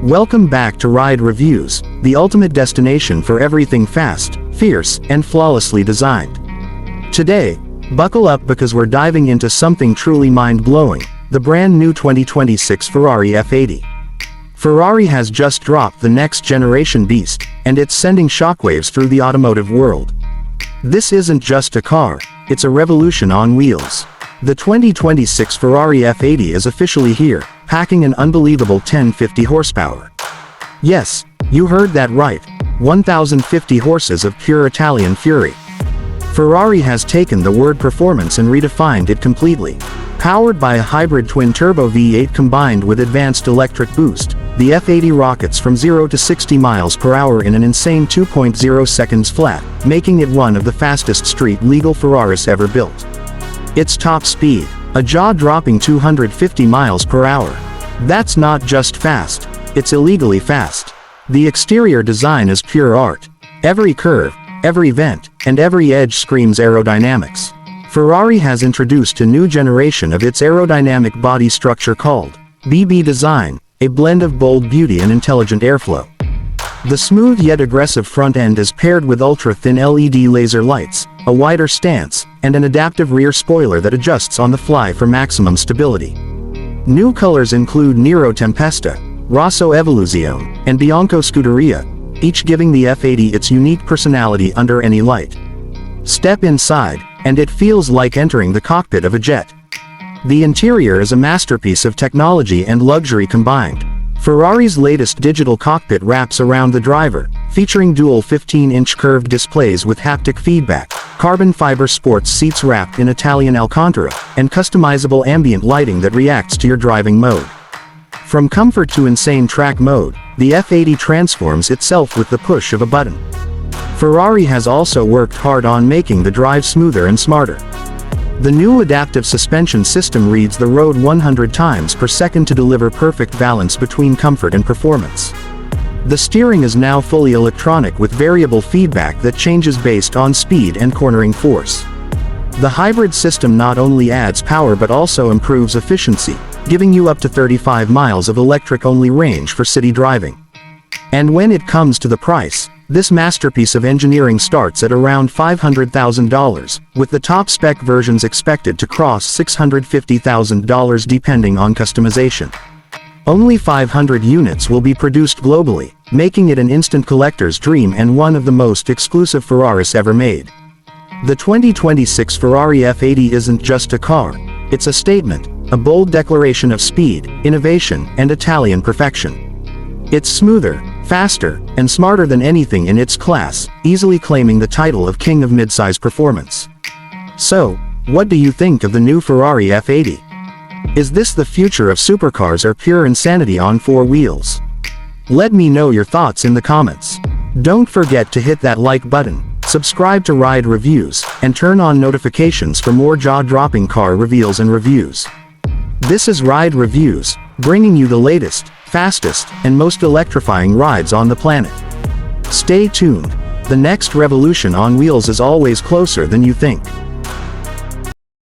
Welcome back to Ride Reviews, the ultimate destination for everything fast, fierce, and flawlessly designed. Today, buckle up because we're diving into something truly mind-blowing, the brand new 2026 Ferrari F80. Ferrari has just dropped the next generation beast, and it's sending shockwaves through the automotive world. This isn't just a car, it's a revolution on wheels. The 2026 Ferrari F80 is officially here, packing an unbelievable 1,050 horsepower. Yes, you heard that right, 1,050 horses of pure Italian fury. Ferrari has taken the word performance and redefined it completely. Powered by a hybrid twin-turbo V8 combined with advanced electric boost, the F80 rockets from 0 to 60 miles per hour in an insane 2.0 seconds flat, making it one of the fastest street-legal Ferraris ever built. Its top speed, a jaw-dropping 250 miles per hour. That's not just fast, it's illegally fast. The exterior design is pure art. Every curve, every vent, and every edge screams aerodynamics. Ferrari has introduced a new generation of its aerodynamic body structure called BB Design, a blend of bold beauty and intelligent airflow. The smooth yet aggressive front end is paired with ultra-thin LED laser lights, a wider stance, and an adaptive rear spoiler that adjusts on the fly for maximum stability. New colors include Nero Tempesta, Rosso Evoluzione, and Bianco Scuderia, each giving the F80 its unique personality under any light. Step inside, and it feels like entering the cockpit of a jet. The interior is a masterpiece of technology and luxury combined. Ferrari's latest digital cockpit wraps around the driver, featuring dual 15-inch curved displays with haptic feedback, carbon fiber sports seats wrapped in Italian Alcantara, and customizable ambient lighting that reacts to your driving mode. From comfort to insane track mode, the F80 transforms itself with the push of a button. Ferrari has also worked hard on making the drive smoother and smarter. The new adaptive suspension system reads the road 100 times per second to deliver perfect balance between comfort and performance. The steering is now fully electronic with variable feedback that changes based on speed and cornering force. The hybrid system not only adds power but also improves efficiency, giving you up to 35 miles of electric-only range for city driving. And when it comes to the price, this masterpiece of engineering starts at around $500,000, with the top-spec versions expected to cross $650,000 depending on customization. Only 500 units will be produced globally, making it an instant collector's dream and one of the most exclusive Ferraris ever made. The 2026 Ferrari F80 isn't just a car, it's a statement, a bold declaration of speed, innovation, and Italian perfection. It's smoother, faster, and smarter than anything in its class, easily claiming the title of King of Midsize Performance. So, what do you think of the new Ferrari F80? Is this the future of supercars or pure insanity on four wheels? Let me know your thoughts in the comments. Don't forget to hit that like button, subscribe to Ride Reviews, and turn on notifications for more jaw-dropping car reveals and reviews. This is Ride Reviews, bringing you the latest, fastest, and most electrifying rides on the planet. Stay tuned. The next revolution on wheels is always closer than you think.